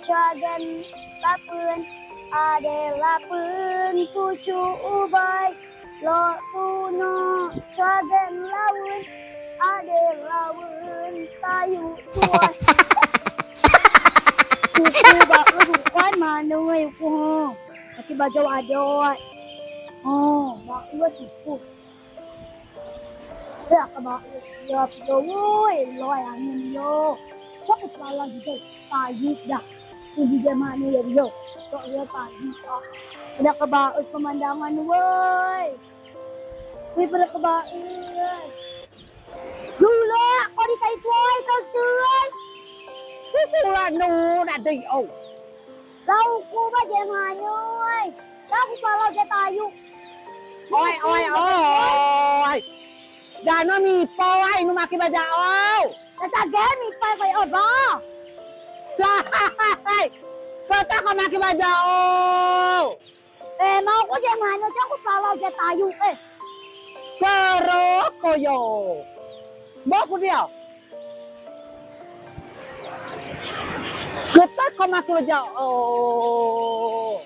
Dragon lapun ade lapun pucu ubai lo puno Dragon lawun ade lawun tayu tuas kuku bak bukan mana wei ku maki baju adot oh bak lu suku ya ka bak lu siap yo woi lo angin yo kok salah gitu tayu dah di zaman ni yo kok dia pagi udah kebaus pemandangan woi pada kebaus dulu kau di kait woi kau tuan Pula nu na di oh. kau ku bagaimana woi kau kalau dia tayu Oi. Dano mi po ay nu maki baja oh. kata game pa kay oba Kata ka maki baja oh. mau ko dia mana kau kalau dia tayu Karo koyo. Mo ku dia. Kata ka maki baja oh.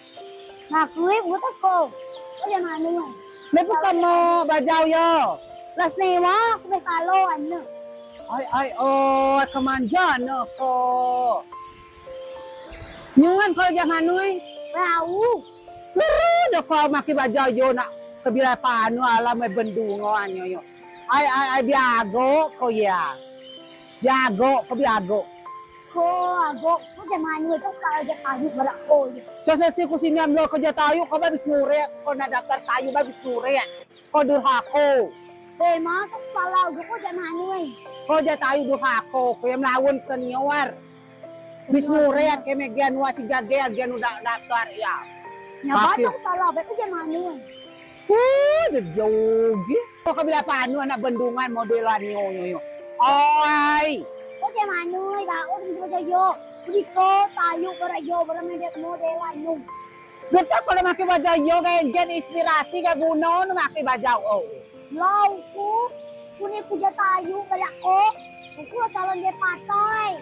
nah kui buat kau dia mana woi May bukan mo bajaw yo. plus ni wa ko kalau ano Ay, oh, kamanja no ko. Nyungan ko jam hanuy. Tahu. Kero do ko makibajaw yo na kabila paano alam may bendungan yo. Ay biago ko ya. Biago ko biago. Ko ago ko jaman itu kalau dia tahu berak ko. Sa si kusinyam lo ko ja tayo ko ba bisnure ko na daftar tayo ba bisnure. Ko durhako. Mah ko kalau ko jaman ni. Ko ja tayo durhako ko yam lawon senior. Bisnure at keme ganwa tiga gyan udah daftar ya. Nya ba ko kalau ba ko jaman ni. Jogi. Ko kabila paano na bendungan modelan yo. Ay. Ko jaman ni da o di ko yo. Di ko tayo ko rayo bara medek modelan yo. Gata ko na makibajaw yo kaya dyan inspirasi ka guno na makibajaw oh. Law ko kuni ko ja tayo balak ko. Ko calon dia patay.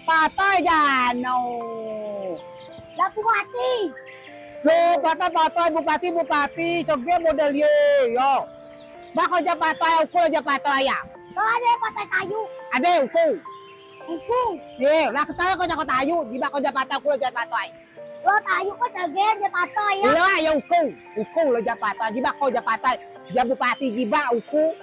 Patay dyan no. Lapu mati. Lo patay bupati. Coge model yo. Bako dyan patay ko dyan patay ya. Kalau ada patay tayo. Ade uko. Uku. Ye, lakatayo ko dyan ko tayo. Di ba ko dyan patay ko dyan patay. Lo tayo ko jagen dia patay ya. Wala ya uko. Uko lo dyan patay. Di ba ko dyan patay. Dyan bupati di ba uko.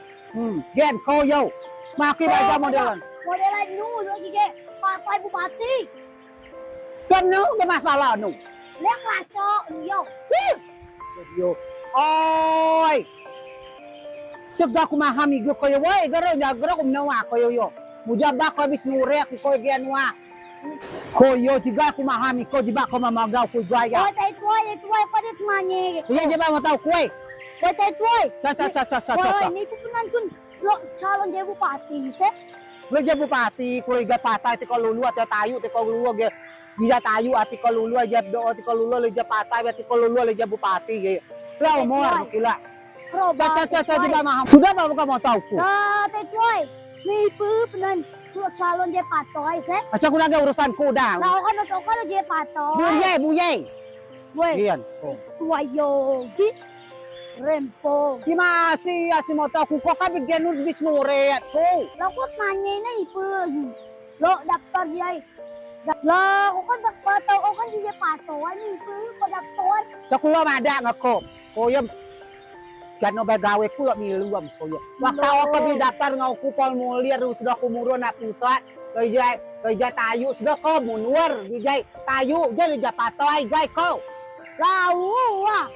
Gen ko yo. Makibajaw modelan. Modelan nu lagi je patay bupati. Kan no, ada masalah no. Lihat laco yo. Yo. Oi. Cegah aku memahami gue koyo wae gara aku menawa koyo yo. Mujaba ko bisnure aku koyo genwa. Koyo juga aku memahami ko diba ko mamagaw ko gaya. Oh, tuai pada semuanya. Iya jeba mau tahu kue. Tuai. Ca. Ini tu kan lo calon dia bupati se. Lo je bupati, ko iga patay ti ko lulu at tayo ti ko lulu ge. Gija tayo at ti ko lulu je do ti ko lulu le je patay at ti ko lulu le je bupati ge. Lao mo kila. Ca jeba maham. Sudah ba ka mau tahu ko? Tuai. Ni penan lo calon dia patoi se. Acha ko lagi urusan ko dah. Lau kan lo dia patoi. Buye. Woi. Iyan. Oh. Tuai yo. Rempo. Gimasi mo tahu ko ka bigyan nun bisnure at ko. Lo ko nanya na ipu. Lo daftar dia. Lah, kan daftar tau kan dia patoi ni ipu ko daftar. Sa kulo mada nga ko. Koyo kano ba gawe ko miluam koyo. Waktu ako bidaftar nga ko formulir sudah kumuro na pusat. Kaya tayo sudah ko munur dijay tayo jadi japatoy gay ko. Lau ah.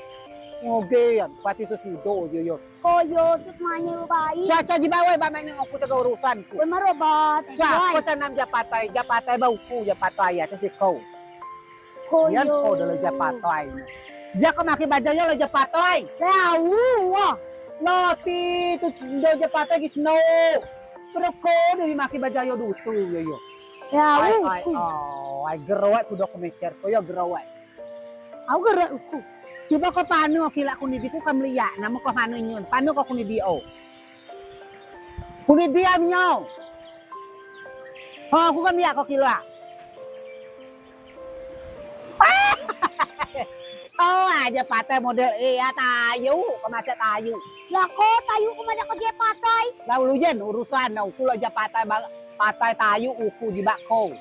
Oke yan pati susudo yo. Koyo tut manya bayi. Cha di baway ba man ako taga urusan ko. Koy marobat. Cha ko sa nam japatay ba ko japatay ya kasi ko. Koyo. Yan ko dala japatay. Ya ka makibaja yo japatay. Lau ah. Loti tu do japatay gis no. Pero ko di makibaja yo dutu yo. Lau. Ay gerawat sudah kumikir ko yo gerawat. Aku gerak uku. Coba ko paano kila kunidi ko kamliya na mo ko paano yun. Paano ko kunidi o? Kunidi am yo. Oh, ko kamliya ko kila. aja patai model ya tayu, kemacet tayu. Lah ko tayo ko man ako di patay. Lalu jen urusan na uku aja patai tayu uku di bako.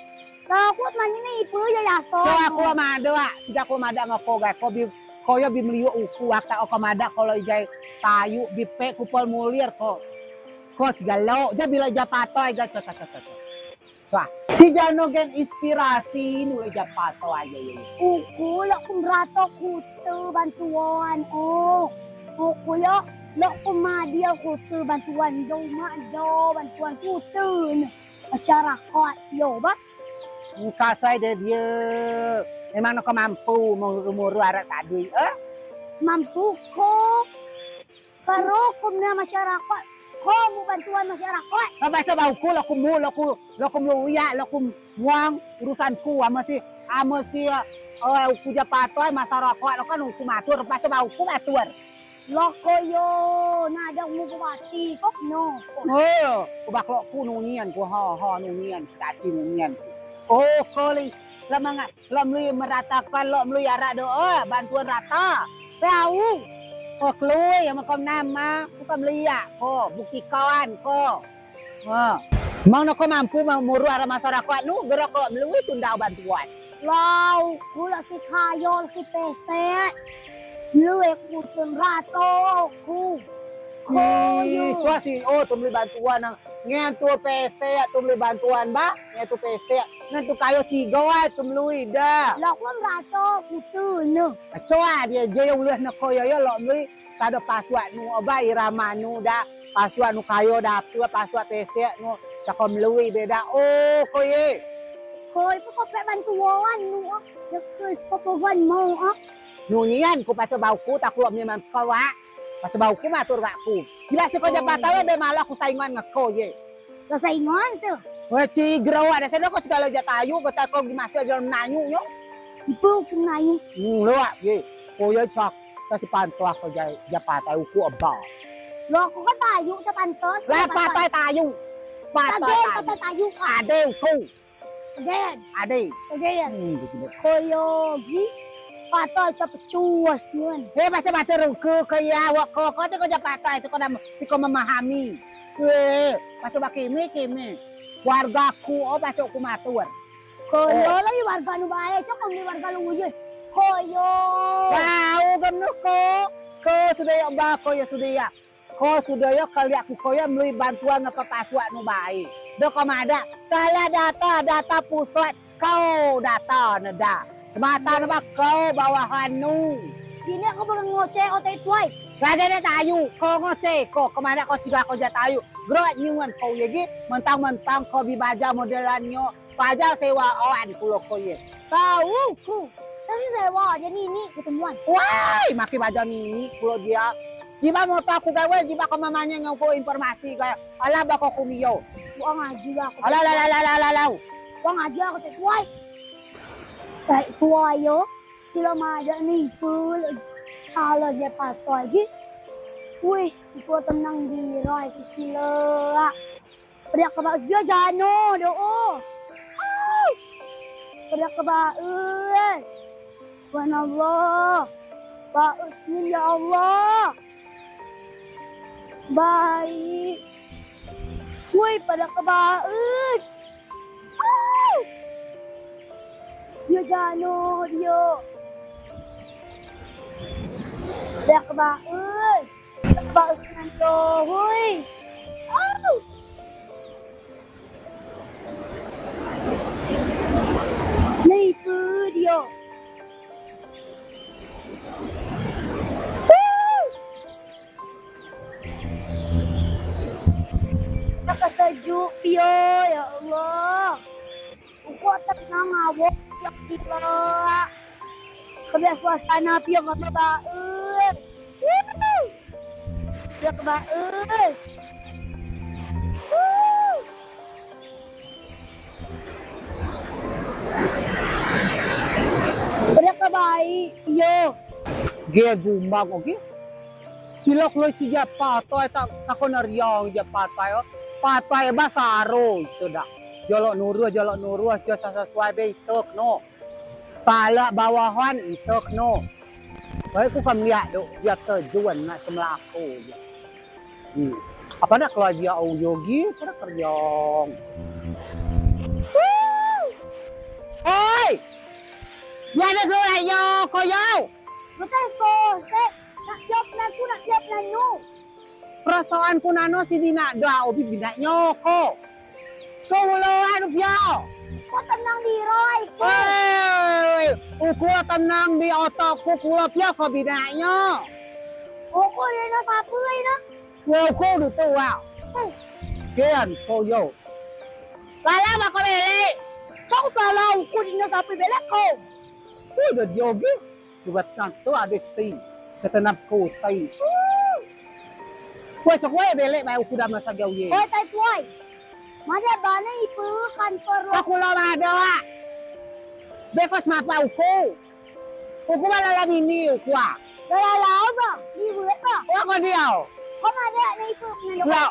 Lah ko man ni ipu ya yaso. So aku mada wa, jika aku mada ngako ga ko yo bimliu uku akta ako mada kalau jai tayu bipe kupol mulir ko. Ko tigalo, ja bila ja patai ga cha. So, si Jano gen inspirasi nulai ja patai aja ya. Uku lah kung rato kutu bantuan. Oh. Uku yo lo kumadi ako kutu bantuan do bantuan kutu. Masyarakat yo ba? Kasai dia memang nak mampu muru arak sadui Mampu ko. Karo kumna masyarakat. Ko mo bantuan masyarakat. apa sa bauku lakum luya lakum muang urusanku ama si uku ja patoy masyarakat lo kan uku matur pa sa bauku matur Loko yo, nada mo bumati kok no. kubak lo ku nunian ku ho nunian kaki nunian oh koli lamang lamli meratakan lo mli arak do bantuan rata Tahu. oh kluy yang makom nama bukan liya ko bukti kawan ko mau nak mampu muru arah masyarakat nu gerak lo mli tunda bantuan Lau, kula si kayo si peset. Luwe kutun rato ku. Koyo. Cua si tumli bantuan ng ngayon tu PC tumli bantuan ba ngayon tu PC ngayon tu kayo tigo tumluy da Lau kung rato kutun no. cua dia yung luh na koyo yo lo mli kada paswa nu aba irama nu da paswa nu kayo da paswa PC nu takom luy beda koye Koy po ko pe bantuan no. Yakos ko po mo nunian ku paso bauku taklo mi man kawa paso bauku matur ku gila si ko japatawa be malah ku saingan ngako ye Kasaingon to. Ci grawa ada sana ko segala jatayu ko ta ko gimasa jalan nanyu yo Ipo kunayo. lo ye ko yo chok ta si panto ko japatayu ku aba Loko ka tayo sa pantos. la patay tayu Again, tayo ka. ade ku Again. ade Again. Koyogi. Patay sa pacuas yun. baca ruku kaya wa ko ko japatay to ko na ko memahami baca bakimi wargaku baca ku matur Koyo lang yung warga no ba? Tsaka kung may warga lang yun. Koyo. wow gamno ko sudah ya ba ko ya sudah ya ko sudah ya kali aku ko ya melalui bantuan ngapapaswa no bae do komada salah data pusat kau data nada mata na ba kau bawahan nu Hindi ako ba ngoce o tayo tuway? gada na tayo ko ngose ko komada ko siga ko ja tayo gro nyungan ko yegi mentang ko bibaja modelannya paja sewa awan kulo ko ye Tahu ku. Tapi saya wah jadi ini ketemuan. wai maki baja nini kulo dia di ba mo ta ku gawe di ba ko mamanya ngau ko informasi kaya ala ba ko kuniyo Wah ngaji ako. ala Wah ngaji ako tayo tuway. Tayo tuway yo. Sila mada ni full. Kala dia patoy. Wih, iko tenang di roy sila. Pada ka ba usbio jano doo. Pada ka ba Subhanallah. Bausmin ya Allah. Baik. Wih, pada ka ba Dia jano dia. Pada ka ba Bausmin to. Wih. Nah itu dia. Nakasejuk pio ya Allah. Uko tak ngawok yang gila. Kebiasa suasana pio kami baus. Dia kebaus. Udah kebaik, yo. ge bumbag oke pilok lo si ja patoy ta ko na riyong ja patay ba saro itu dah jolok nuru ja sesuai be itok no sala bawahan itok no Baik ku pamlia do dia terjuan nak semla aku. Apa nak kalau dia au yogi, apa nak kerja. Oi! Dia ada keluar yo, koyo. Betul ko, nak jawab aku nak jawab nanu. Perasaanku nano si Dina dah obi bina nyoko. Kau mulawan yo. Kau tenang di Roy. Oi! Ukula tenang di otakku kula pia kau binanya. Aku dia nak apa ini? Wow, ko du tu wow. Kian koyo. Lala ba ko beli? Kau kalau aku dia nak apa belak kau? Udah yogi. Buat tu ada sti. Ketenap ko tai. Kue cokwe beli ba uku dah masa jauh ye. Oh, tai tuai. Mana bana ibu kantor lo. Aku lo ada. Bekos mapa uku. Uku malah mini uku ah. Dah lah apa? Ibu apa? Aku dia. Kau ada na itu. Lo